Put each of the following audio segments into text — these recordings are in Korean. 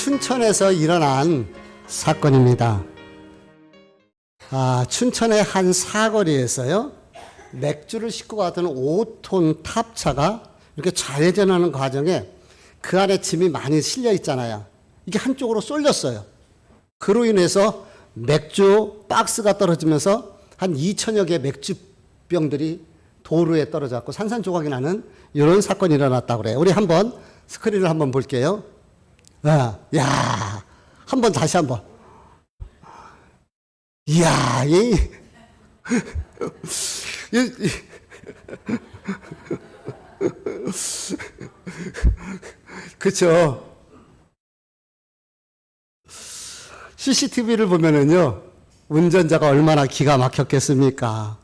춘천에서 일어난 사건입니다. 춘천의 한 사거리에서요, 맥주를 싣고 가던 5톤 탑차가 이렇게 좌회전하는 과정에 그 안에 짐이 많이 실려 있잖아요. 이게 한쪽으로 쏠렸어요. 그로 인해서 맥주 박스가 떨어지면서 한 2천여 개의 맥주병들이 도로에 떨어졌고 산산조각이 나는 이런 사건이 일어났다고 그래요. 우리 한번 스크린을 한번 볼게요. 야, 한번 다시 한번. 이야, 그쵸. CCTV를 보면은요, 운전자가 얼마나 기가 막혔겠습니까?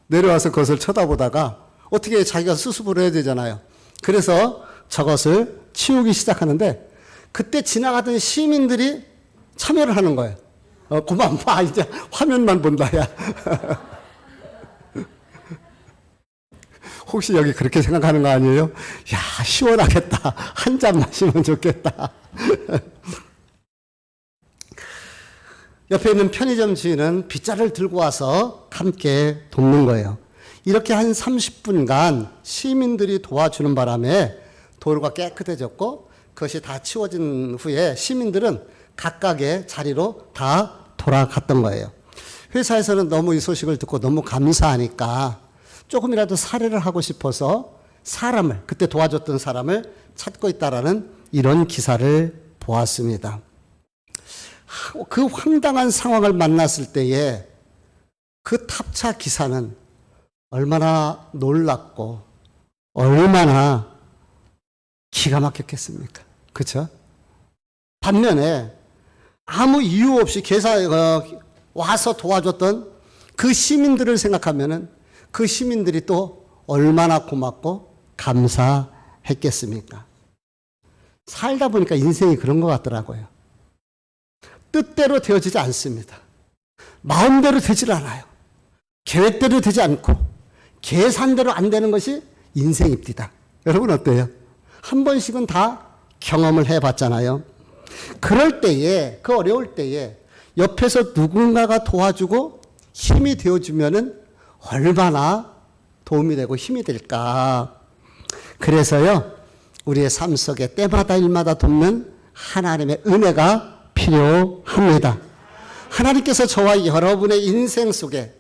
내려와서 그것을 쳐다보다가 어떻게 자기가 수습을 해야 되잖아요. 그래서 저것을 치우기 시작하는데 그때 지나가던 시민들이 참여를 하는 거예요. 그만 봐, 이제 화면만 본다, 야. 혹시 여기 그렇게 생각하는 거 아니에요? 야, 시원하겠다. 한 잔 마시면 좋겠다. 옆에 있는 편의점 주인은 빗자루를 들고 와서 함께 돕는 거예요. 이렇게 한 30분간 시민들이 도와주는 바람에 도로가 깨끗해졌고 그것이 다 치워진 후에 시민들은 각각의 자리로 다 돌아갔던 거예요. 회사에서는 너무 이 소식을 듣고 너무 감사하니까 조금이라도 살해를 하고 싶어서 사람을, 그때 도와줬던 사람을 찾고 있다라는 이런 기사를 보았습니다. 그 황당한 상황을 만났을 때에 그 탑차 기사는 얼마나 놀랐고 얼마나 기가 막혔겠습니까? 그렇죠? 반면에 아무 이유 없이 와서 도와줬던 그 시민들을 생각하면은 그 시민들이 또 얼마나 고맙고 감사했겠습니까? 살다 보니까 인생이 그런 것 같더라고요. 뜻대로 되어지지 않습니다. 마음대로 되질 않아요. 계획대로 되지 않고 계산대로 안 되는 것이 인생입니다. 여러분 어때요? 한 번씩은 다 경험을 해봤잖아요. 그럴 때에, 그 어려울 때에 옆에서 누군가가 도와주고 힘이 되어주면은 얼마나 도움이 되고 힘이 될까. 그래서요, 우리의 삶 속에 때마다 일마다 돕는 하나님의 은혜가 필요합니다. 하나님께서 저와 여러분의 인생 속에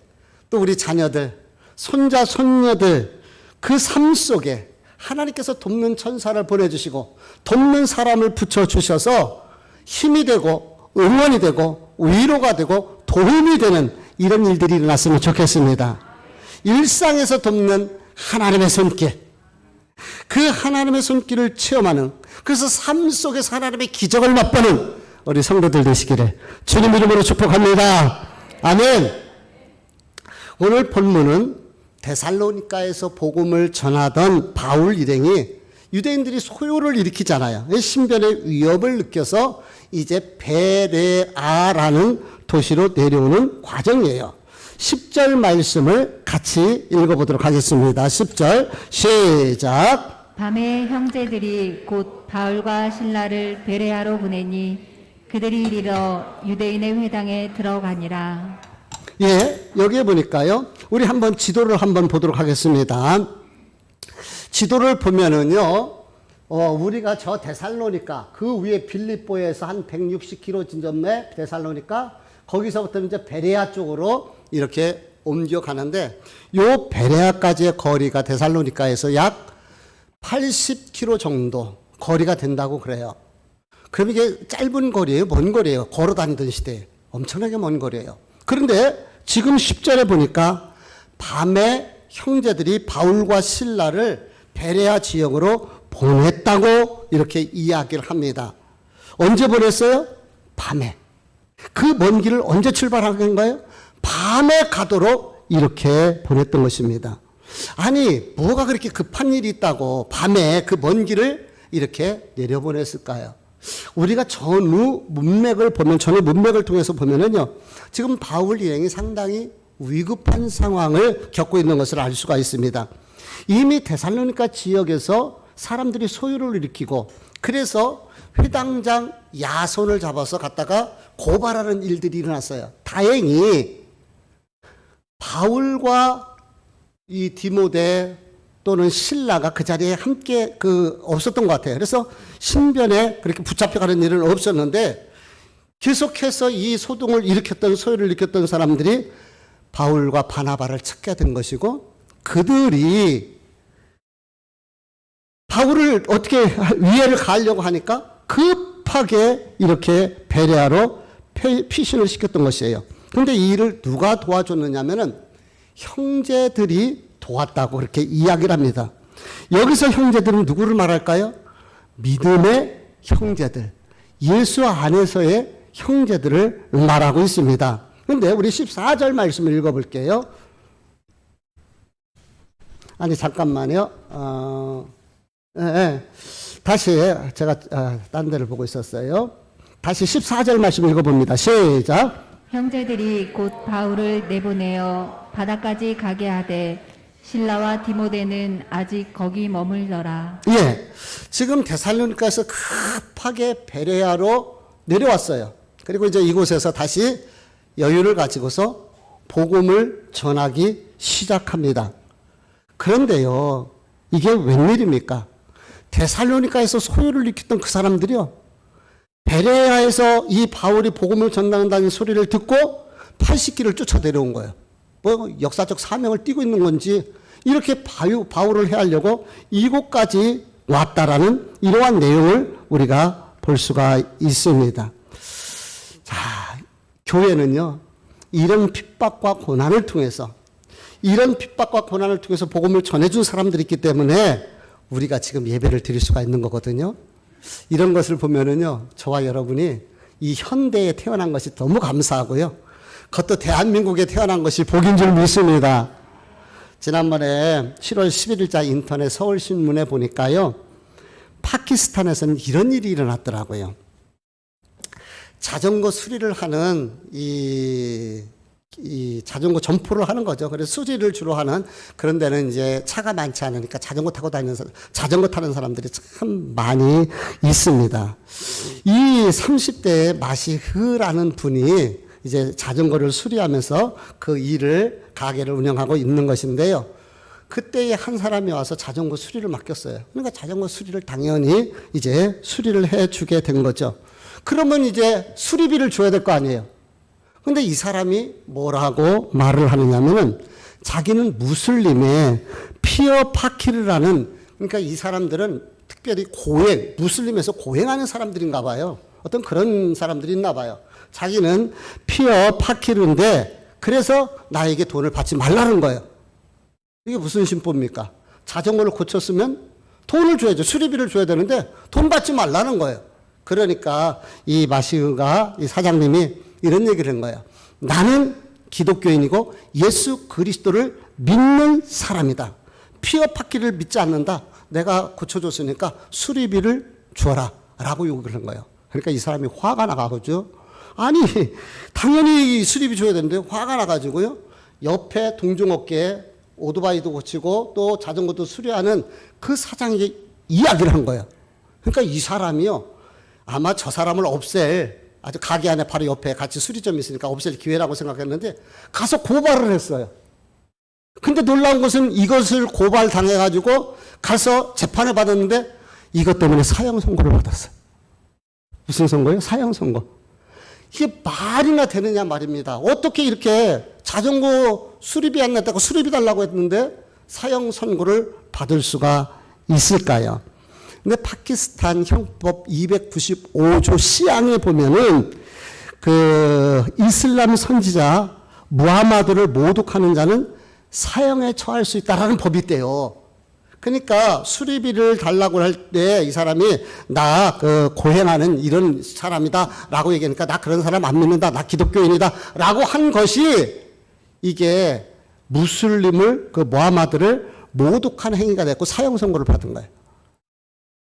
또 우리 자녀들, 손자, 손녀들 그 삶 속에 하나님께서 돕는 천사를 보내주시고 돕는 사람을 붙여주셔서 힘이 되고 응원이 되고 위로가 되고 도움이 되는 이런 일들이 일어났으면 좋겠습니다. 일상에서 돕는 하나님의 손길, 그 하나님의 손길을 체험하는, 그래서 삶 속에서 하나님의 기적을 맛보는 우리 성도들 되시기를 주님 이름으로 축복합니다. 아멘. 오늘 본문은 데살로니가에서 복음을 전하던 바울 일행이 유대인들이 소요를 일으키잖아요. 신변의 위협을 느껴서 이제 베레아라는 도시로 내려오는 과정이에요. 10절 말씀을 같이 읽어보도록 하겠습니다. 10절 시작. 밤에 형제들이 곧 바울과 실라를 베레아로 보내니 그들이 이르러 유대인의 회당에 들어가니라. 예, 여기에 보니까요, 우리 한번 지도를 한번 보도록 하겠습니다. 지도를 보면은요, 우리가 저 데살로니가, 그 위에 빌립보에서 한 160km 진점에 데살로니가, 거기서부터 이제 베레아 쪽으로 이렇게 옮겨가는데, 요 베레아까지의 거리가 데살로니가에서 약 80km 정도 거리가 된다고 그래요. 그럼 이게 짧은 거리예요? 먼 거리예요? 걸어 다니던 시대에. 엄청나게 먼 거리예요. 그런데 지금 10절에 보니까 밤에 형제들이 바울과 실라를 베레아 지역으로 보냈다고 이렇게 이야기를 합니다. 언제 보냈어요? 밤에. 그 먼 길을 언제 출발한 건가요? 밤에 가도록 이렇게 보냈던 것입니다. 아니, 뭐가 그렇게 급한 일이 있다고 밤에 그 먼 길을 이렇게 내려보냈을까요? 우리가 전후 문맥을 통해서 보면은요, 지금 바울 일행이 상당히 위급한 상황을 겪고 있는 것을 알 수가 있습니다. 이미 데살로니가 지역에서 사람들이 소요를 일으키고, 그래서 회당장 야손을 잡아서 갖다가 고발하는 일들이 일어났어요. 다행히 바울과 이 디모데 또는 신라가 그 자리에 함께 없었던 것 같아요. 그래서 신변에 그렇게 붙잡혀가는 일은 없었는데 계속해서 이 소동을 일으켰던, 소요를 일으켰던 사람들이 바울과 바나바를 찾게 된 것이고, 그들이 바울을 어떻게 위해를 가하려고 하니까 급하게 이렇게 베레아로 피신을 시켰던 것이에요. 그런데 이 일을 누가 도와줬느냐면은 형제들이 도왔다고 그렇게 이야기를 합니다. 여기서 형제들은 누구를 말할까요? 믿음의 형제들, 예수 안에서의 형제들을 말하고 있습니다. 그런데 우리 14절 말씀을 읽어볼게요. 아니 잠깐만요. 다시 제가 딴 데를 보고 있었어요. 다시 14절 말씀 읽어봅니다. 시작. 형제들이 곧 바울을 내보내어 바다까지 가게 하되 실라와 디모데는 아직 거기 머물더라. 예, 지금 데살로니가에서 급하게 베레아로 내려왔어요. 그리고 이제 이곳에서 다시 여유를 가지고서 복음을 전하기 시작합니다. 그런데요, 이게 웬일입니까? 데살로니가에서 소요를 일으켰던 그 사람들이요, 베레아에서 이 바울이 복음을 전한다는 소리를 듣고 80기를 쫓아 내려온 거예요. 뭐 역사적 사명을 띠고 있는 건지 이렇게 바울을 해하려고 이곳까지 왔다라는 이러한 내용을 우리가 볼 수가 있습니다. 자, 교회는요, 이런 핍박과 고난을 통해서 복음을 전해준 사람들이 있기 때문에 우리가 지금 예배를 드릴 수가 있는 거거든요. 이런 것을 보면은요, 저와 여러분이 이 현대에 태어난 것이 너무 감사하고요, 그것도 대한민국에 태어난 것이 복인 줄 믿습니다. 지난번에 7월 11일자 인터넷 서울신문에 보니까요, 파키스탄에서는 이런 일이 일어났더라고요. 자전거 수리를 하는 이 자전거 점포를 하는 거죠. 그래서 수리를 주로 하는 그런 데는 이제 차가 많지 않으니까 자전거 타는 사람들이 참 많이 있습니다. 이 30대의 마시흐라는 분이 이제 자전거를 수리하면서 그 가게를 운영하고 있는 것인데요. 그때에 한 사람이 와서 자전거 수리를 맡겼어요. 그러니까 자전거 수리를 당연히 이제 수리를 해 주게 된 거죠. 그러면 이제 수리비를 줘야 될 거 아니에요. 근데 이 사람이 뭐라고 말을 하느냐면은 자기는 무슬림의 피어 파키르라는, 그러니까 이 사람들은 특별히 무슬림에서 고행하는 사람들인가 봐요. 어떤 그런 사람들이 있나 봐요. 자기는 피어 파키르인데 그래서 나에게 돈을 받지 말라는 거예요. 이게 무슨 신법입니까? 자전거를 고쳤으면 돈을 줘야죠. 수리비를 줘야 되는데 돈 받지 말라는 거예요. 그러니까 이 마시흐가, 이 사장님이 이런 얘기를 한 거예요. 나는 기독교인이고 예수 그리스도를 믿는 사람이다. 피어 파키를 믿지 않는다. 내가 고쳐줬으니까 수리비를 주어라 라고 요구를 한 거예요. 그러니까 이 사람이 화가 나가지고, 아니 당연히 수리비 줘야 되는데 화가 나가지고요, 옆에 동종업계에 오토바이도 고치고 또 자전거도 수리하는 그 사장에게 이야기를 한 거예요. 그러니까 이 사람이요, 아마 저 사람을 아주 가게 안에 바로 옆에 같이 수리점이 있으니까 없앨 기회라고 생각했는데 가서 고발을 했어요. 근데 놀라운 것은 이것을 고발당해가지고 가서 재판을 받았는데 이것 때문에 사형 선고를 받았어요. 무슨 선고예요? 사형 선고. 이게 말이나 되느냐 말입니다. 어떻게 이렇게 자전거 수리비 안 냈다고 수리비 달라고 했는데 사형 선고를 받을 수가 있을까요? 근데 파키스탄 형법 295조 C항에 보면은 그 이슬람 선지자 무하마드를 모독하는 자는 사형에 처할 수 있다라는 법이 있대요. 그러니까 수리비를 달라고 할 때 이 사람이 나 고행하는 이런 사람이다 라고 얘기하니까 나 그런 사람 안 믿는다, 나 기독교인이다 라고 한 것이 이게 무슬림을, 무하마드를 모독한 행위가 됐고 사형 선고를 받은 거예요.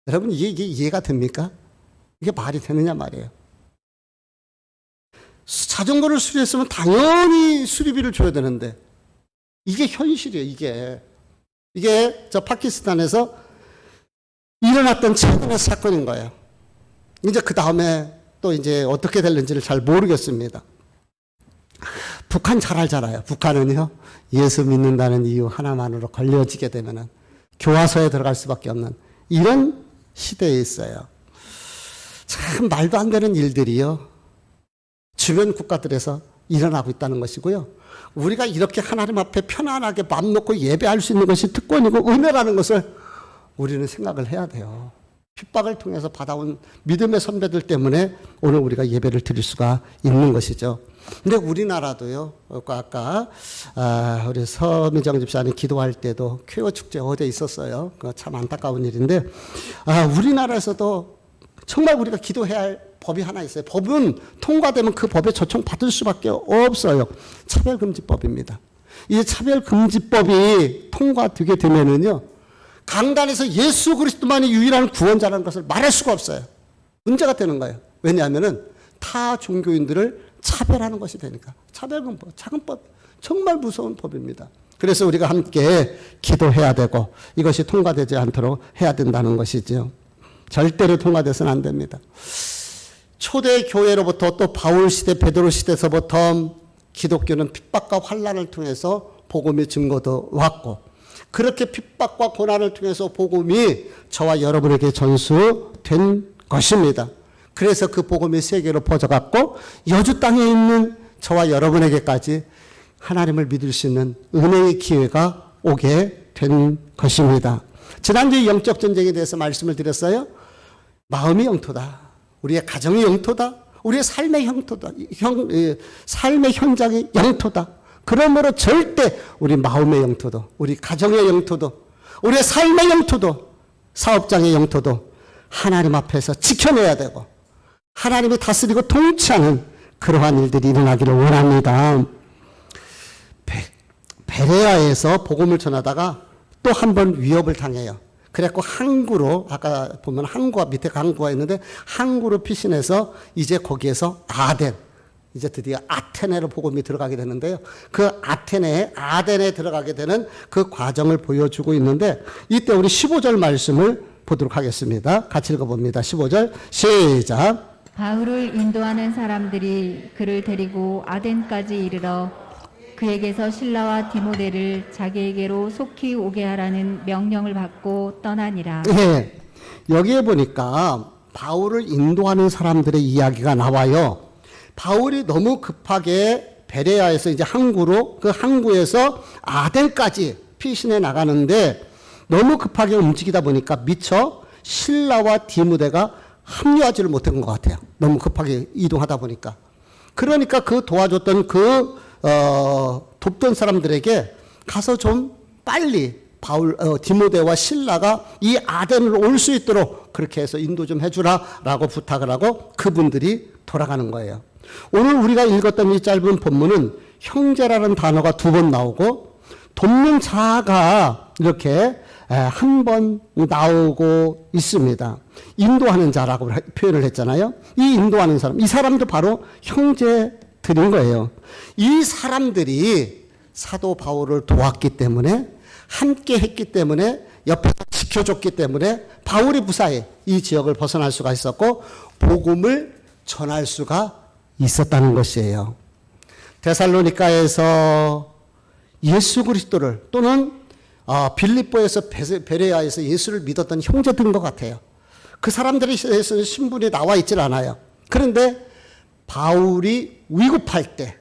여러분 이게 이해가 됩니까? 이게 말이 되느냐 말이에요. 자전거를 수리했으면 당연히 수리비를 줘야 되는데 이게 현실이에요. 이게 저 파키스탄에서 일어났던 최근의 사건인 거예요. 이제 그 다음에 또 이제 어떻게 될는지를 잘 모르겠습니다. 북한 잘 알잖아요. 북한은요, 예수 믿는다는 이유 하나만으로 걸려지게 되면은 교화소에 들어갈 수밖에 없는 이런 시대에 있어요. 참 말도 안 되는 일들이요, 주변 국가들에서 일어나고 있다는 것이고요. 우리가 이렇게 하나님 앞에 편안하게 맘 놓고 예배할 수 있는 것이 특권이고 은혜라는 것을 우리는 생각을 해야 돼요. 핍박을 통해서 받아온 믿음의 선배들 때문에 오늘 우리가 예배를 드릴 수가 있는 것이죠. 근데 우리나라도요, 아까 우리 서민정 집사님 기도할 때도 쾌어 축제 어제 있었어요. 그거 참 안타까운 일인데, 우리나라에서도 정말 우리가 기도해야 할 법이 하나 있어요. 법은 통과되면 그 법에 조청받을 수밖에 없어요. 차별금지법입니다. 이 차별금지법이 통과되게 되면은요, 강단에서 예수 그리스도만이 유일한 구원자라는 것을 말할 수가 없어요. 문제가 되는 거예요. 왜냐하면은 타 종교인들을 차별하는 것이 되니까. 차별금법, 차금법, 정말 무서운 법입니다. 그래서 우리가 함께 기도해야 되고 이것이 통과되지 않도록 해야 된다는 것이죠. 절대로 통과돼서는 안 됩니다. 초대 교회로부터 또 바울 시대, 베드로 시대에서부터 기독교는 핍박과 환난을 통해서 복음의 증거도 왔고, 그렇게 핍박과 고난을 통해서 복음이 저와 여러분에게 전수된 것입니다. 그래서 그 복음이 세계로 퍼져갔고 여주 땅에 있는 저와 여러분에게까지 하나님을 믿을 수 있는 은혜의 기회가 오게 된 것입니다. 지난주에 영적 전쟁에 대해서 말씀을 드렸어요. 마음이 영토다. 우리의 가정이 영토다. 우리의 삶의 영토다. 삶의 현장이 영토다. 그러므로 절대 우리 마음의 영토도, 우리 가정의 영토도, 우리의 삶의 영토도, 사업장의 영토도 하나님 앞에서 지켜내야 되고 하나님이 다스리고 통치하는 그러한 일들이 일어나기를 원합니다. 베레아에서 복음을 전하다가 또 한 번 위협을 당해요. 그래갖고 항구로, 아까 보면 항구가, 밑에 항구가 있는데 항구로 피신해서 이제 거기에서 아덴, 이제 드디어 아테네로 복음이 들어가게 되는데요. 그 아덴에 들어가게 되는 그 과정을 보여주고 있는데, 이때 우리 15절 말씀을 보도록 하겠습니다. 같이 읽어봅니다. 15절 시작. 바울을 인도하는 사람들이 그를 데리고 아덴까지 이르러 그에게서 실라와 디모데를 자기에게로 속히 오게 하라는 명령을 받고 떠나니라. 네, 여기에 보니까 바울을 인도하는 사람들의 이야기가 나와요. 바울이 너무 급하게 베레아에서 이제 항구로, 그 항구에서 아덴까지 피신해 나가는데 너무 급하게 움직이다 보니까 미처 실라와 디모데가 합류하지를 못한 것 같아요. 너무 급하게 이동하다 보니까. 그러니까 그 도와줬던 돕던 사람들에게 가서 좀 빨리 디모데와 실라가 이 아덴으로 올 수 있도록 그렇게 해서 인도 좀 해주라 라고 부탁을 하고 그분들이 돌아가는 거예요. 오늘 우리가 읽었던 이 짧은 본문은 형제라는 단어가 2번 나오고 돕는 자가 이렇게 한 번 나오고 있습니다. 인도하는 자라고 표현을 했잖아요. 이 인도하는 사람, 이 사람도 바로 형제들인 거예요. 이 사람들이 사도 바울을 도왔기 때문에, 함께 했기 때문에, 옆에서 지켜줬기 때문에 바울이 무사히 이 지역을 벗어날 수가 있었고 복음을 전할 수가 있었다는 것이에요. 데살로니가에서 예수 그리스도를, 또는 빌립보에서 베레아에서 예수를 믿었던 형제들인 것 같아요. 그 사람들에 대해서 신분이 나와 있질 않아요. 그런데 바울이 위급할 때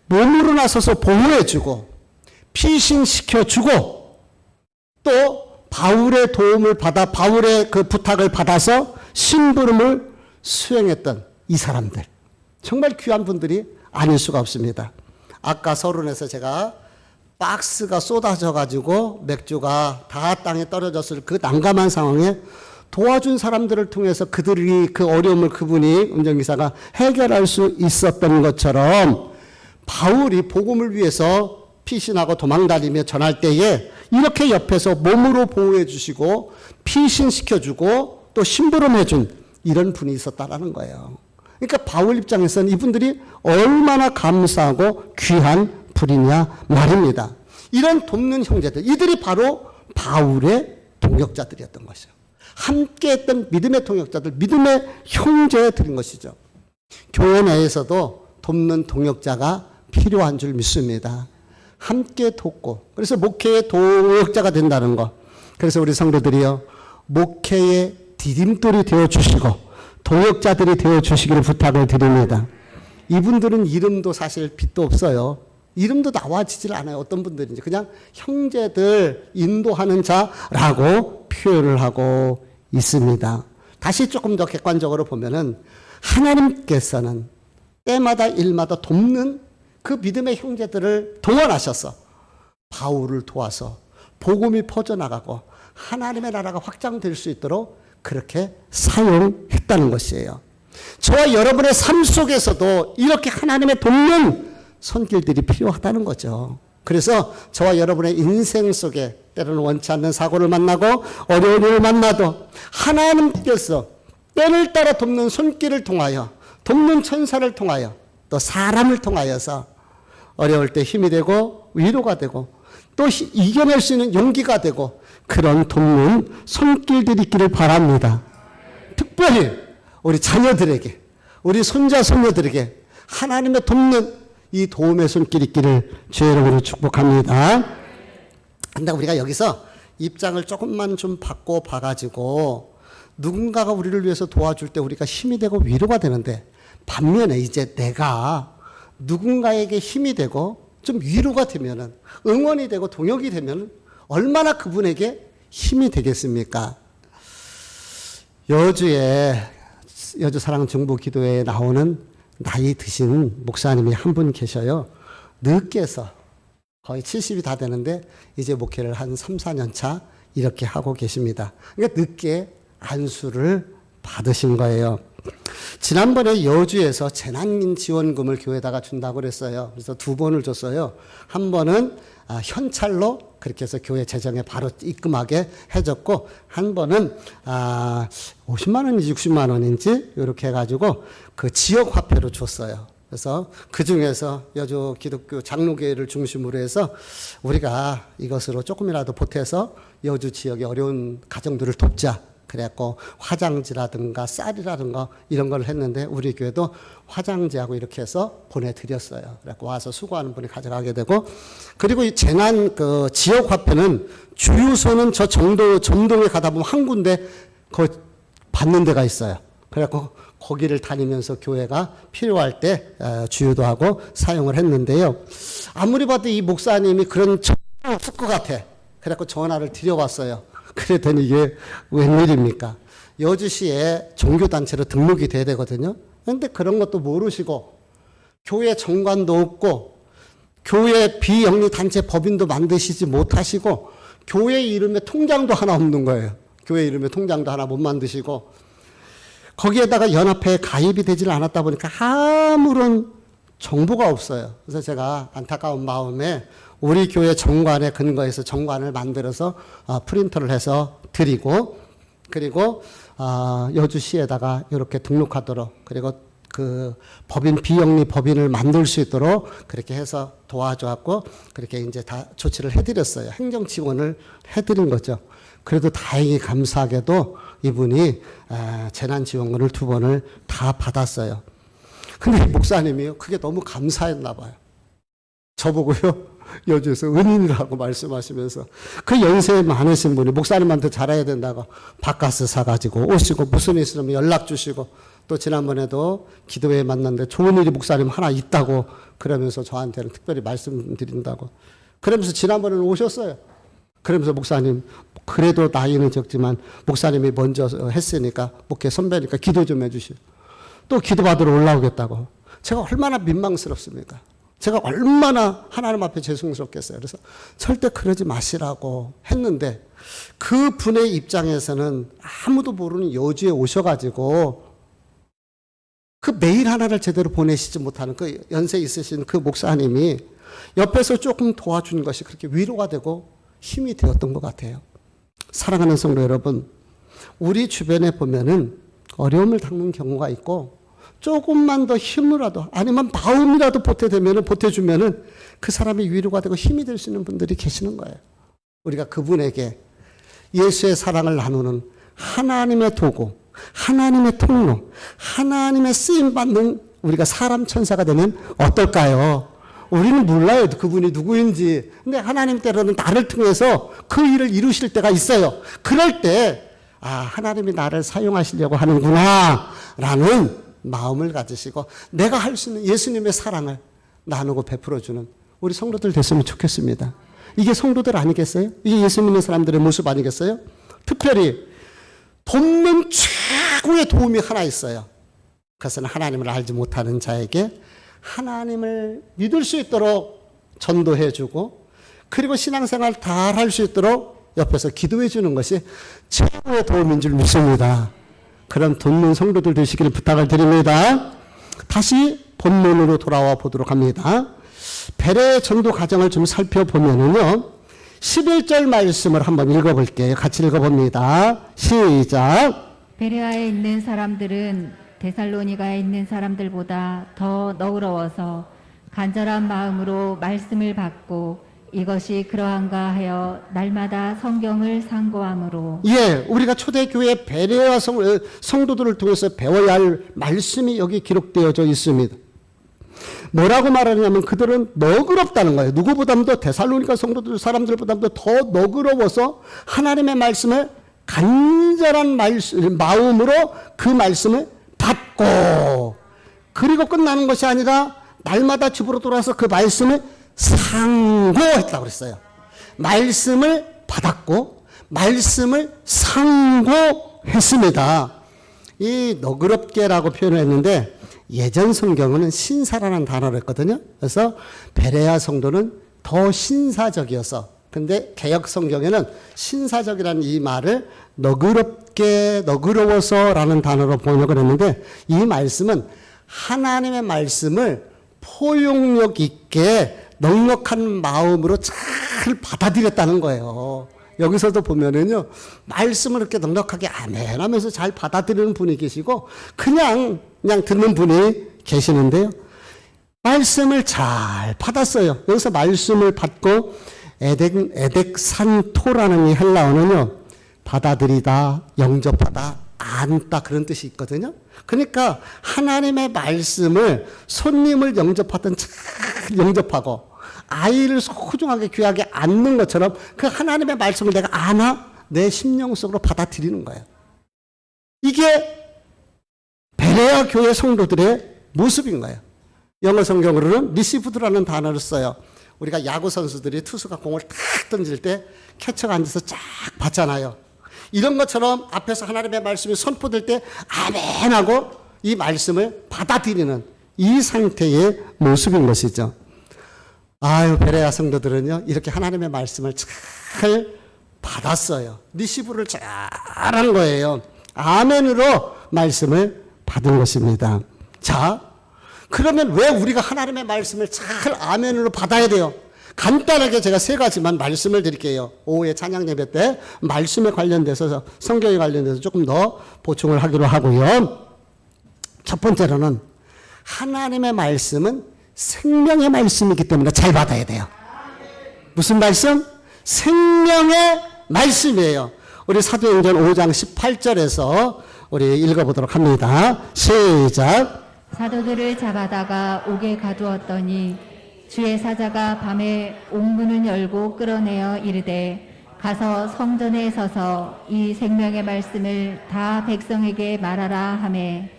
몸으로 나서서 보호해주고 피신시켜주고 또 바울의 도움을 받아, 바울의 그 부탁을 받아서 심부름을 수행했던 이 사람들, 정말 귀한 분들이 아닐 수가 없습니다. 아까 서론에서 제가 박스가 쏟아져 가지고 맥주가 다 땅에 떨어졌을 그 난감한 상황에 도와준 사람들을 통해서 그들이 그 어려움을 그분이 운전기사가 해결할 수 있었던 것처럼 바울이 복음을 위해서 피신하고 도망다니며 전할 때에 이렇게 옆에서 몸으로 보호해 주시고 피신시켜주고 또 심부름해 준 이런 분이 있었다라는 거예요. 그러니까 바울 입장에서는 이분들이 얼마나 감사하고 귀한 분이냐 말입니다. 이런 돕는 형제들, 이들이 바로 바울의 동역자들이었던 것이죠. 함께 했던 믿음의 동역자들, 믿음의 형제들인 것이죠. 교회 내에서도 돕는 동역자가 필요한 줄 믿습니다. 함께 돕고, 그래서 목회의 동역자가 된다는 것. 그래서 우리 성도들이요, 목회의 디딤돌이 되어주시고 동역자들이 되어주시기를 부탁을 드립니다. 이분들은 이름도 사실 빚도 없어요. 이름도 나와지질 않아요. 어떤 분들은 이제 그냥 형제들 인도하는 자라고 표현을 하고 있습니다. 다시 조금 더 객관적으로 보면은 하나님께서는 때마다 일마다 돕는 그 믿음의 형제들을 동원하셔서 바울을 도와서 복음이 퍼져나가고 하나님의 나라가 확장될 수 있도록 그렇게 사용했다는 것이에요. 저와 여러분의 삶 속에서도 이렇게 하나님의 돕는 손길들이 필요하다는 거죠. 그래서 저와 여러분의 인생 속에 때로는 원치 않는 사고를 만나고 어려운 일을 만나도 하나님께서 때를 따라 돕는 손길을 통하여, 돕는 천사를 통하여, 또 사람을 통하여서 어려울 때 힘이 되고 위로가 되고 또 이겨낼 수 있는 용기가 되고 그런 돕는 손길들이 있기를 바랍니다. 특별히 우리 자녀들에게, 우리 손자 손녀들에게 하나님의 돕는 이 도움의 손길이 있기를 주의 이름으로 축복합니다. 근데 우리가 여기서 입장을 조금만 좀 바꿔 봐가지고 누군가가 우리를 위해서 도와줄 때 우리가 힘이 되고 위로가 되는데, 반면에 이제 내가 누군가에게 힘이 되고 좀 위로가 되면은, 응원이 되고 동역이 되면은 얼마나 그분에게 힘이 되겠습니까? 여주 사랑정보기도회에 나오는 나이 드신 목사님이 한 분 계셔요. 늦게서 거의 70이 다 되는데 이제 목회를 한 3, 4년 차 이렇게 하고 계십니다. 그러니까 늦게 안수를 받으신 거예요. 지난번에 여주에서 재난지원금을 교회에다가 준다고 그랬어요. 그래서 2번을 줬어요. 한 번은 현찰로 그렇게 해서 교회 재정에 바로 입금하게 해줬고, 한 번은 50만 원인지 60만 원인지 이렇게 해가지고 그 지역 화폐로 줬어요. 그래서 그 중에서 여주 기독교 장로교회를 중심으로 해서 우리가 이것으로 조금이라도 보태서 여주 지역의 어려운 가정들을 돕자. 그래갖고 화장지라든가 쌀이라든가 이런 걸 했는데 우리 교회도 화장지하고 이렇게 해서 보내드렸어요. 그래갖고 와서 수고하는 분이 가져가게 되고, 그리고 이 재난 그 지역 화폐는 주유소는 저 점동에 가다 보면 한 군데 거 받는 데가 있어요. 그래갖고 거기를 다니면서 교회가 필요할 때 주유도 하고 사용을 했는데요. 아무리 봐도 이 목사님이 그런 전화가 없을 것 같아. 그래갖고 전화를 드려봤어요. 그랬더니 이게 웬일입니까? 여주시에 종교단체로 등록이 돼야 되거든요. 그런데 그런 것도 모르시고 교회 정관도 없고 교회 비영리단체 법인도 만드시지 못하시고 교회 이름에 통장도 하나 없는 거예요. 교회 이름에 통장도 하나 못 만드시고 거기에다가 연합회에 가입이 되질 않았다 보니까 아무런 정보가 없어요. 그래서 제가 안타까운 마음에 우리 교회 정관에 근거해서 정관을 만들어서 프린터를 해서 드리고, 그리고 여주시에다가 이렇게 등록하도록, 그리고 그 법인 비영리 법인을 만들 수 있도록 그렇게 해서 도와줘갖고 그렇게 이제 다 조치를 해드렸어요. 행정 지원을 해드린 거죠. 그래도 다행히 감사하게도 이분이 재난지원금을 2번을 다 받았어요. 근데 목사님이요, 그게 너무 감사했나 봐요. 저보고요, 여주에서 은인이라고 말씀하시면서 그 연세 많으신 분이 목사님한테 잘해야 된다고 바카스 사가지고 오시고 무슨 일 있으면 연락 주시고, 또 지난번에도 기도회에 만났는데 좋은 일이 목사님 하나 있다고 그러면서 저한테는 특별히 말씀드린다고 그러면서 지난번에는 오셨어요. 그러면서 목사님, 그래도 나이는 적지만 목사님이 먼저 했으니까 목회 선배니까 기도 좀 해주시오. 또 기도받으러 올라오겠다고. 제가 얼마나 민망스럽습니까? 제가 얼마나 하나님 앞에 죄송스럽겠어요. 그래서 절대 그러지 마시라고 했는데 그 분의 입장에서는 아무도 모르는 여주에 오셔가지고 그 메일 하나를 제대로 보내시지 못하는 그 연세 있으신 그 목사님이 옆에서 조금 도와준 것이 그렇게 위로가 되고 힘이 되었던 것 같아요. 사랑하는 성도 여러분, 우리 주변에 보면은 어려움을 겪는 경우가 있고 조금만 더 힘이라도 아니면 마음이라도 보태주면은 그 사람이 위로가 되고 힘이 될 수 있는 분들이 계시는 거예요. 우리가 그분에게 예수의 사랑을 나누는 하나님의 도구, 하나님의 통로, 하나님의 쓰임받는 우리가 사람 천사가 되면 어떨까요? 우리는 몰라요. 그분이 누구인지. 근데 하나님 때로는 나를 통해서 그 일을 이루실 때가 있어요. 그럴 때, 하나님이 나를 사용하시려고 하는구나, 라는 마음을 가지시고, 내가 할 수 있는 예수님의 사랑을 나누고 베풀어주는 우리 성도들 됐으면 좋겠습니다. 이게 성도들 아니겠어요? 이게 예수 믿는 사람들의 모습 아니겠어요? 특별히, 돕는 최고의 도움이 하나 있어요. 그것은 하나님을 알지 못하는 자에게 하나님을 믿을 수 있도록 전도해 주고, 그리고 신앙생활 다 할 수 있도록 옆에서 기도해 주는 것이 최고의 도움인 줄 믿습니다. 그런 돕는 성도들 되시기를 부탁을 드립니다. 다시 본문으로 돌아와 보도록 합니다. 베레 전도 과정을 좀 살펴보면은요, 11절 말씀을 한번 읽어볼게요. 같이 읽어봅니다. 시작. 베레아에 있는 사람들은 데살로니가에 있는 사람들보다 더 너그러워서 간절한 마음으로 말씀을 받고 이것이 그러한가 하여 날마다 성경을 상고함으로. 예, 우리가 초대교회 베레아 성도들을 통해서 배워야 할 말씀이 여기 기록되어져 있습니다. 뭐라고 말하냐면 그들은 너그럽다는 거예요. 누구보다도 데살로니가 성도들 사람들보다도 더 너그러워서 하나님의 말씀을 간절한 마음으로 그 말씀을 받고, 그리고 끝나는 것이 아니라 날마다 집으로 돌아와서 그 말씀을 상고했다고 그랬어요. 말씀을 받았고 말씀을 상고했습니다. 이 너그럽게라고 표현을 했는데 예전 성경은 신사라는 단어를 했거든요. 그래서 베레아 성도는 더 신사적이어서, 근데 개역 성경에는 신사적이라는 이 말을 너그럽게, 너그러워서라는 단어로 번역을 했는데, 이 말씀은 하나님의 말씀을 포용력 있게 넉넉한 마음으로 잘 받아들였다는 거예요. 여기서도 보면은요, 말씀을 이렇게 넉넉하게 아멘 하면서 잘 받아들이는 분이 계시고, 그냥 듣는 분이 계시는데요. 말씀을 잘 받았어요. 여기서 말씀을 받고, 에덱산토라는 이 헬라어는요, 받아들이다, 영접하다, 안다, 그런 뜻이 있거든요. 그러니까 하나님의 말씀을 손님을 영접하던 잘 영접하고, 아이를 소중하게 귀하게 안는 것처럼 그 하나님의 말씀을 내가 안아 내 심령 속으로 받아들이는 거예요. 이게 베레아 교회 성도들의 모습인 거예요. 영어 성경으로는 리시브드라는 단어를 써요. 우리가 야구 선수들이 투수가 공을 탁 던질 때 캐쳐가 앉아서 쫙 받잖아요. 이런 것처럼 앞에서 하나님의 말씀이 선포될 때 아멘 하고 이 말씀을 받아들이는 이 상태의 모습인 것이죠. 베레아 성도들은요, 이렇게 하나님의 말씀을 잘 받았어요. 리시브를 잘한 거예요. 아멘으로 말씀을 받은 것입니다. 자, 그러면 왜 우리가 하나님의 말씀을 잘 아멘으로 받아야 돼요? 간단하게 제가 세 가지만 말씀을 드릴게요. 오후에 찬양 예배 때 말씀에 관련돼서, 성경에 관련돼서 조금 더 보충을 하기로 하고요. 첫 번째로는 하나님의 말씀은 생명의 말씀이기 때문에 잘 받아야 돼요. 무슨 말씀? 생명의 말씀이에요. 우리 사도행전 5장 18절에서 우리 읽어보도록 합니다. 시작. 사도들을 잡아다가 옥에 가두었더니 주의 사자가 밤에 옥문을 열고 끌어내어 이르되 가서 성전에 서서 이 생명의 말씀을 다 백성에게 말하라 하매.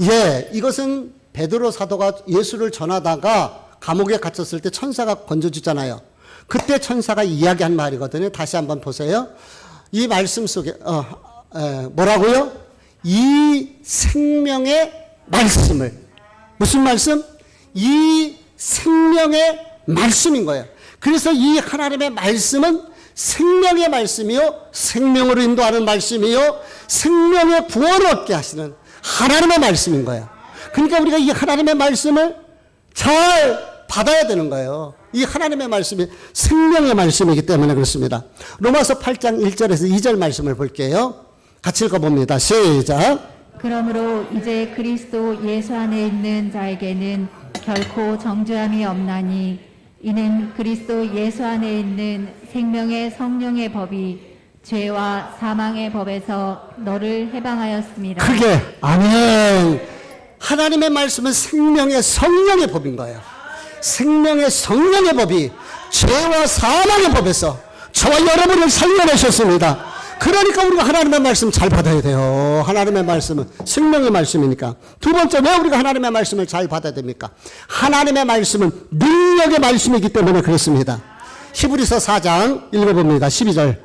예, 이것은 베드로 사도가 예수를 전하다가 감옥에 갇혔을 때 천사가 건져주잖아요. 그때 천사가 이야기한 말이거든요. 다시 한번 보세요. 이 말씀 속에 뭐라고요? 이 생명의 말씀을, 무슨 말씀? 이 생명의 말씀인 거예요. 그래서 이 하나님의 말씀은 생명의 말씀이요, 생명으로 인도하는 말씀이요, 생명의 구원을 얻게 하시는 하나님의 말씀인 거예요. 그러니까 우리가 이 하나님의 말씀을 잘 받아야 되는 거예요. 이 하나님의 말씀이 생명의 말씀이기 때문에 그렇습니다. 로마서 8장 1절에서 2절 말씀을 볼게요. 같이 읽어봅니다. 시작. 그러므로 이제 그리스도 예수 안에 있는 자에게는 결코 정죄함이 없나니 이는 그리스도 예수 안에 있는 생명의 성령의 법이 죄와 사망의 법에서 너를 해방하였습니다. 크게 아멘. 하나님의 말씀은 생명의 성령의 법인 거예요. 생명의 성령의 법이 죄와 사망의 법에서 저와 여러분을 살려내셨습니다. 그러니까 우리가 하나님의 말씀 잘 받아야 돼요. 하나님의 말씀은 생명의 말씀이니까. 두 번째, 왜 우리가 하나님의 말씀을 잘 받아야 됩니까? 하나님의 말씀은 능력의 말씀이기 때문에 그렇습니다. 히브리서 4장 읽어봅니다. 12절.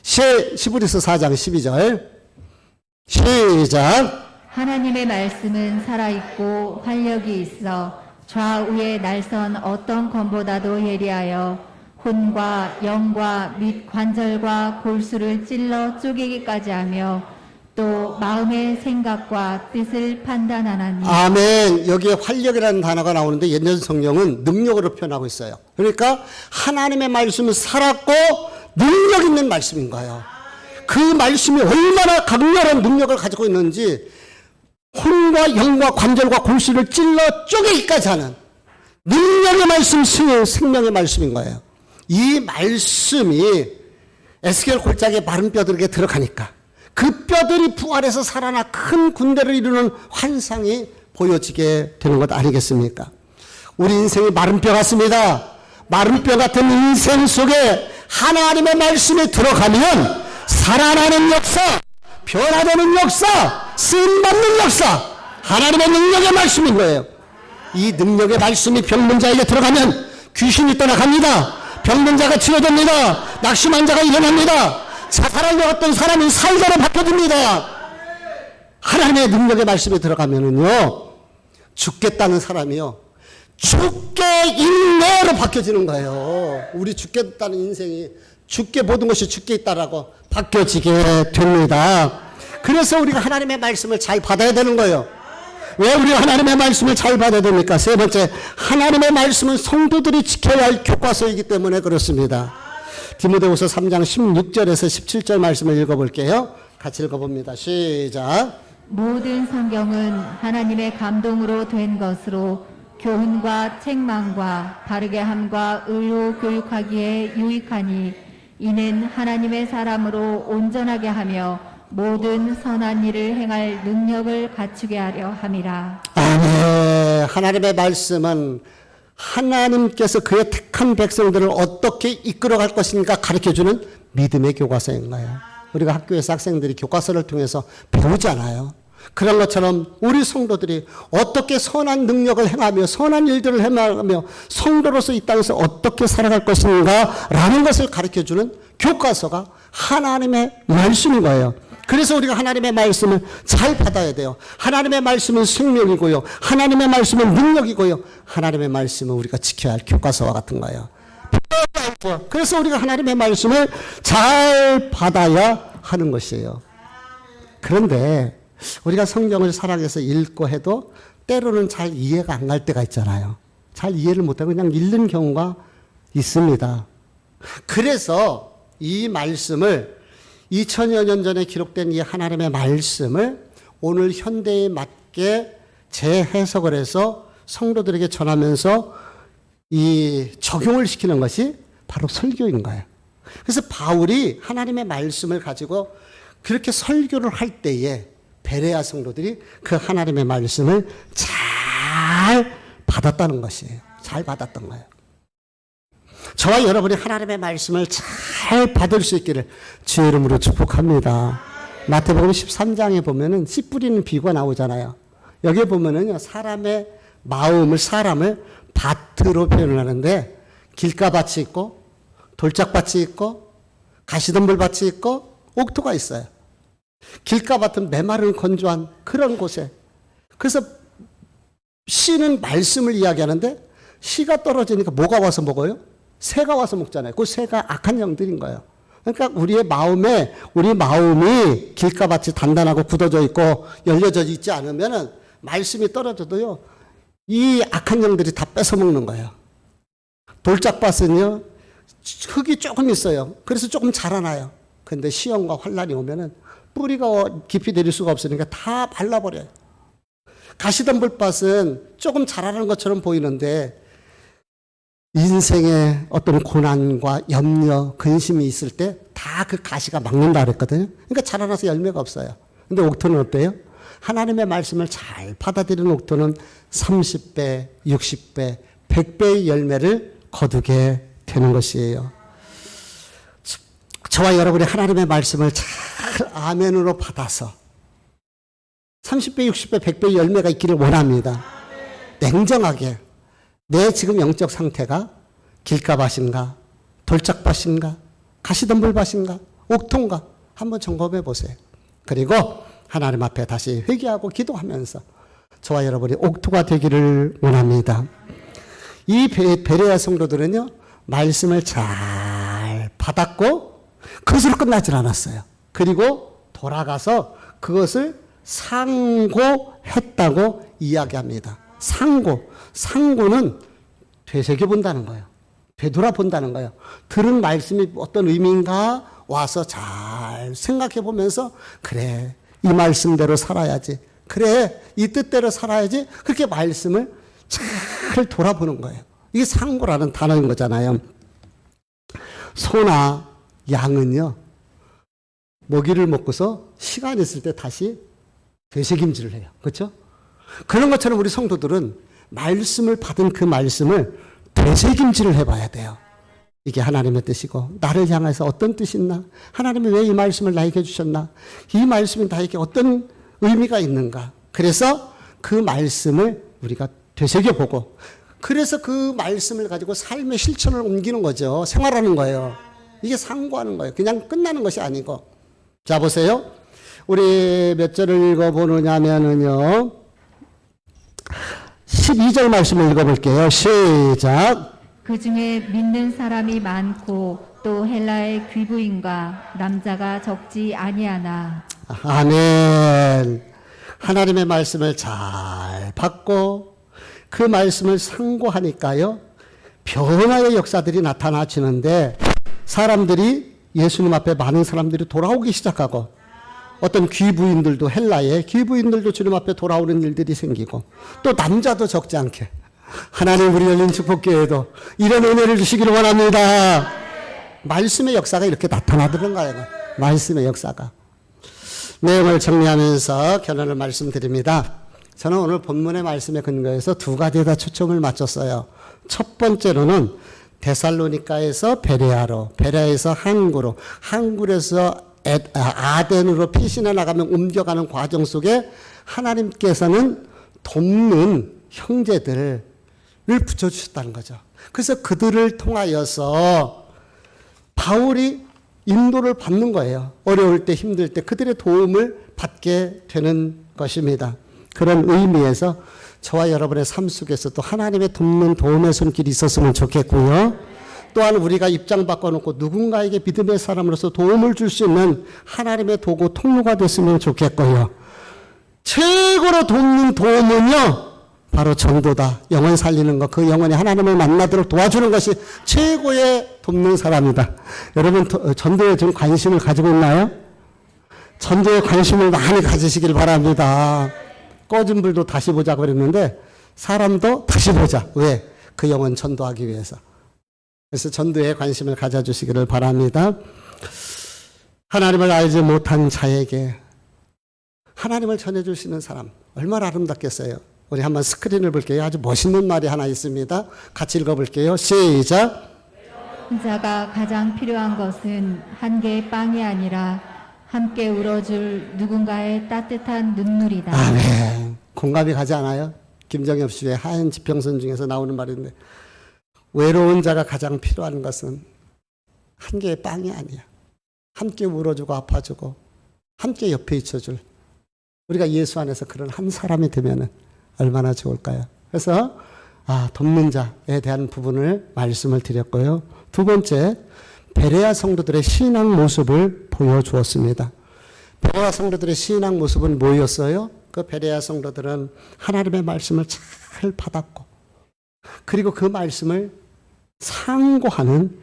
히브리서 4장 12절. 시작. 하나님의 말씀은 살아있고 활력이 있어 좌우에 날선 어떤 검보다도 예리하여 혼과 영과 및 관절과 골수를 찔러 쪼개기까지 하며 또 마음의 생각과 뜻을 판단하나니. 아멘. 여기에 활력이라는 단어가 나오는데 옛날 성경은 능력으로 표현하고 있어요. 그러니까 하나님의 말씀은 살았고 능력 있는 말씀인 거예요. 그 말씀이 얼마나 강렬한 능력을 가지고 있는지 혼과 영과 관절과 골수를 찔러 쪼개기까지 하는 능력의 말씀, 생명의 말씀인 거예요. 이 말씀이 에스겔 골짜기의 마른 뼈들에게 들어가니까 그 뼈들이 부활해서 살아나 큰 군대를 이루는 환상이 보여지게 되는 것 아니겠습니까? 우리 인생이 마른 뼈 같습니다. 마른 뼈 같은 인생 속에 하나님의 말씀이 들어가면 살아나는 역사, 변화되는 역사, 쓰임받는 역사, 하나님의 능력의 말씀인 거예요. 이 능력의 말씀이 병든 자에게 들어가면 귀신이 떠나갑니다. 병든 자가 치료됩니다. 낙심한 자가 일어납니다. 자살하려고 했던 사람이 살자로 바뀌어집니다. 하나님의 능력의 말씀이 들어가면은요, 죽겠다는 사람이요, 죽게 인내로 바뀌어지는 거예요. 우리 죽겠다는 인생이 죽게 모든 것이 죽게 있다라고 바뀌어지게 됩니다. 그래서 우리가 하나님의 말씀을 잘 받아야 되는 거예요. 왜 우리가 하나님의 말씀을 잘 받아야 됩니까? 세 번째, 하나님의 말씀은 성도들이 지켜야 할 교과서이기 때문에 그렇습니다. 디모데후서 3장 16절에서 17절 말씀을 읽어볼게요. 같이 읽어봅니다. 시작. 모든 성경은 하나님의 감동으로 된 것으로 교훈과 책망과 바르게 함과 의로 교육하기에 유익하니 이는 하나님의 사람으로 온전하게 하며 모든 선한 일을 행할 능력을 갖추게 하려 함이라. 아멘. 하나님의 말씀은 하나님께서 그의 택한 백성들을 어떻게 이끌어갈 것인가 가르쳐주는 믿음의 교과서인 거예요. 우리가 학교에서 학생들이 교과서를 통해서 배우잖아요. 그런 것처럼 우리 성도들이 어떻게 선한 능력을 행하며 선한 일들을 행하며 성도로서 이 땅에서 어떻게 살아갈 것인가 라는 것을 가르쳐주는 교과서가 하나님의 말씀인 거예요. 그래서 우리가 하나님의 말씀을 잘 받아야 돼요. 하나님의 말씀은 생명이고요. 하나님의 말씀은 능력이고요. 하나님의 말씀은 우리가 지켜야 할 교과서와 같은 거예요. 그래서 우리가 하나님의 말씀을 잘 받아야 하는 것이에요. 그런데 우리가 성경을 살아가서 읽고 해도 때로는 잘 이해가 안 갈 때가 있잖아요. 잘 이해를 못하고 그냥 읽는 경우가 있습니다. 그래서 이 말씀을 2000여 년 전에 기록된 이 하나님의 말씀을 오늘 현대에 맞게 재해석을 해서 성도들에게 전하면서 이 적용을 시키는 것이 바로 설교인 거예요. 그래서 바울이 하나님의 말씀을 가지고 그렇게 설교를 할 때에 베레아 성도들이 그 하나님의 말씀을 잘 받았다는 것이에요. 잘 받았던 거예요. 저와 여러분이 하나님의 말씀을 잘 받을 수 있기를 주의 이름으로 축복합니다. 마태복음 13장에 보면은 씨 뿌리는 비유가 나오잖아요. 여기에 보면은요, 사람의 마음을, 사람을 밭으로 표현을 하는데 길가밭이 있고 돌짝밭이 있고 가시덤불밭이 있고 옥토가 있어요. 길가밭은 메마른 건조한 그런 곳에. 그래서 씨는 말씀을 이야기하는데 씨가 떨어지니까 뭐가 와서 먹어요? 새가 와서 먹잖아요. 그 새가 악한 영들인 거예요. 그러니까 우리의 마음에, 우리 마음이 길가밭이 단단하고 굳어져 있고 열려져 있지 않으면은 말씀이 떨어져도요, 이 악한 영들이 다 뺏어 먹는 거예요. 돌짝밭은요, 흙이 조금 있어요. 그래서 조금 자라나요. 근데 시험과 환란이 오면은 뿌리가 깊이 내릴 수가 없으니까 다 발라버려요. 가시덤불밭은 조금 자라는 것처럼 보이는데 인생에 어떤 고난과 염려, 근심이 있을 때 다 그 가시가 막는다 그랬거든요. 그러니까 자라나서 열매가 없어요. 근데 옥토는 어때요? 하나님의 말씀을 잘 받아들이는 옥토는 30배, 60배, 100배의 열매를 거두게 되는 것이에요. 저와 여러분이 하나님의 말씀을 잘 아멘으로 받아서 30배, 60배, 100배의 열매가 있기를 원합니다. 냉정하게 내 지금 영적 상태가 길가밭인가, 돌짝밭인가, 가시덤불밭인가, 옥토인가 한번 점검해 보세요. 그리고 하나님 앞에 다시 회개하고 기도하면서 저와 여러분이 옥토가 되기를 원합니다. 이 베레아 성도들은요, 말씀을 잘 받았고 그것으로 끝나질 않았어요. 그리고 돌아가서 그것을 상고했다고 이야기합니다. 상고는 되새겨본다는 거예요. 되돌아본다는 거예요. 들은 말씀이 어떤 의미인가 와서 잘 생각해 보면서 그래, 이 말씀대로 살아야지. 그래, 이 뜻대로 살아야지. 그렇게 말씀을 잘 돌아보는 거예요. 이게 상고라는 단어인 거잖아요. 소나 양은요, 먹이를 먹고서 시간 있을 때 다시 되새김질을 해요. 그렇죠? 그런 것처럼 우리 성도들은 말씀을 받은 그 말씀을 되새김질을 해봐야 돼요. 이게 하나님의 뜻이고 나를 향해서 어떤 뜻이 있나? 하나님이 왜 이 말씀을 나에게 주셨나? 이 말씀이 나에게 어떤 의미가 있는가? 그래서 그 말씀을 우리가 되새겨보고 그래서 그 말씀을 가지고 삶의 실천을 옮기는 거죠. 생활하는 거예요. 이게 상고하는 거예요. 그냥 끝나는 것이 아니고. 자, 보세요. 우리 몇 절을 읽어보느냐 하면은요, 12절 말씀을 읽어볼게요. 시작. 그 중에 믿는 사람이 많고 또 헬라의 귀부인과 남자가 적지 아니하나. 아멘. 하나님의 말씀을 잘 받고 그 말씀을 상고하니까요, 변화의 역사들이 나타나지는데 사람들이 예수님 앞에 많은 사람들이 돌아오기 시작하고 어떤 귀부인들도 헬라의 귀부인들도 주님 앞에 돌아오는 일들이 생기고 또 남자도 적지 않게 하나님 우리 열린 축복교회도 이런 은혜를 주시기를 원합니다. 말씀의 역사가 이렇게 나타나더는 거예요. 말씀의 역사가. 내용을 정리하면서 결론을 말씀드립니다. 저는 오늘 본문의 말씀에 근거해서 두 가지에다 초점을 맞췄어요. 첫 번째로는 데살로니가에서 베레아로, 베레아에서 항구로, 항구에서 아덴으로 피신해 나가면 옮겨가는 과정 속에 하나님께서는 돕는 형제들을 붙여주셨다는 거죠. 그래서 그들을 통하여서 바울이 인도를 받는 거예요. 어려울 때, 힘들 때 그들의 도움을 받게 되는 것입니다. 그런 의미에서 저와 여러분의 삶 속에서도 하나님의 돕는 도움의 손길이 있었으면 좋겠고요. 또한 우리가 입장 바꿔놓고 누군가에게 믿음의 사람으로서 도움을 줄 수 있는 하나님의 도구 통로가 됐으면 좋겠고요. 최고로 돕는 도움은요, 바로 전도다. 영혼 살리는 것, 그 영혼이 하나님을 만나도록 도와주는 것이 최고의 돕는 사람이다. 여러분 전도에 좀 관심을 가지고 있나요? 전도에 관심을 많이 가지시길 바랍니다. 꺼진 불도 다시 보자고 그랬는데 사람도 다시 보자. 왜? 그 영혼 전도하기 위해서. 그래서 전도에 관심을 가져주시기를 바랍니다. 하나님을 알지 못한 자에게 하나님을 전해줄 수 있는 사람 얼마나 아름답겠어요. 우리 한번 스크린을 볼게요. 아주 멋있는 말이 하나 있습니다. 같이 읽어볼게요. 시작. 자가 가장 필요한 것은 한 개의 빵이 아니라 함께 울어줄 누군가의 따뜻한 눈물이다. 아멘. 공감이 가지 않아요? 김정엽 씨의 하얀 지평선 중에서 나오는 말인데, 외로운 자가 가장 필요한 것은 한 개의 빵이 아니야. 함께 울어주고 아파주고 함께 옆에 있어줄, 우리가 예수 안에서 그런 한 사람이 되면 얼마나 좋을까요? 그래서 돕는 자에 대한 부분을 말씀을 드렸고요. 두 번째, 베레아 성도들의 신앙 모습을 보여주었습니다. 베레아 성도들의 신앙 모습은 뭐였어요? 그 베레아 성도들은 하나님의 말씀을 잘 받았고 그리고 그 말씀을 상고하는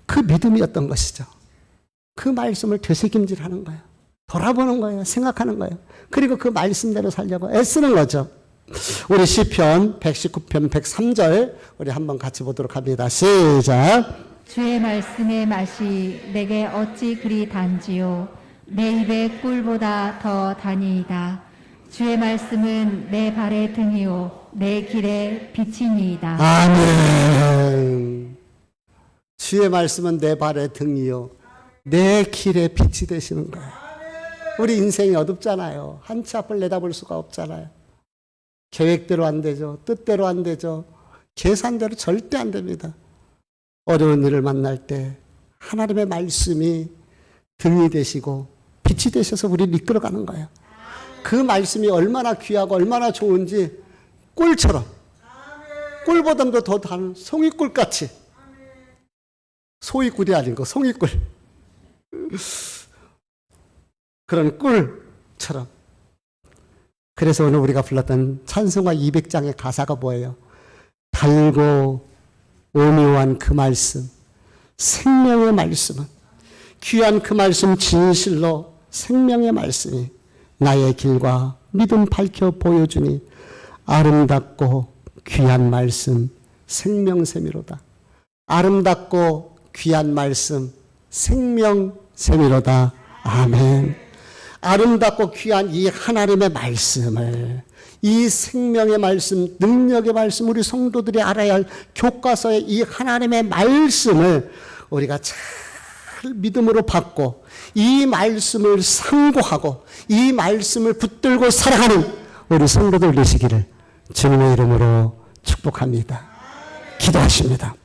그 믿음이었던 것이죠. 그 말씀을 되새김질하는 거예요. 돌아보는 거예요. 생각하는 거예요. 그리고 그 말씀대로 살려고 애쓰는 거죠. 우리 시편 119편 103절 우리 한번 같이 보도록 합니다. 시작. 주의 말씀의 맛이 내게 어찌 그리 단지요. 내 입의 꿀보다 더 다니이다. 주의 말씀은 내 발의 등이요 내 길의 빛이니이다. 아멘. 주의 말씀은 내 발의 등이요 내 길의 빛이 되시는 거예요. 우리 인생이 어둡잖아요. 한 치 앞을 내다볼 수가 없잖아요. 계획대로 안 되죠. 뜻대로 안 되죠. 계산대로 절대 안 됩니다. 어려운 일을 만날 때 하나님의 말씀이 등이 되시고 빛이 되셔서 우리를 이끌어가는 거예요. 그 말씀이 얼마나 귀하고 얼마나 좋은지 꿀처럼, 꿀보다도 더 단 송이꿀같이, 소이꿀이 아닌 거 송이꿀, 그런 꿀처럼. 그래서 오늘 우리가 불렀던 찬송가 200장의 가사가 뭐예요? 달고 오묘한 그 말씀, 생명의 말씀은, 귀한 그 말씀, 진실로 생명의 말씀이 나의 길과 믿음 밝혀 보여주니 아름답고 귀한 말씀, 생명샘이로다. 아름답고 귀한 말씀, 생명샘이로다. 아멘. 아름답고 귀한 이 하나님의 말씀을, 이 생명의 말씀, 능력의 말씀, 우리 성도들이 알아야 할 교과서의 이 하나님의 말씀을 우리가 잘 믿음으로 받고 이 말씀을 상고하고 이 말씀을 붙들고 살아가는 우리 성도들 되시기를 주님의 이름으로 축복합니다. 기도하십니다.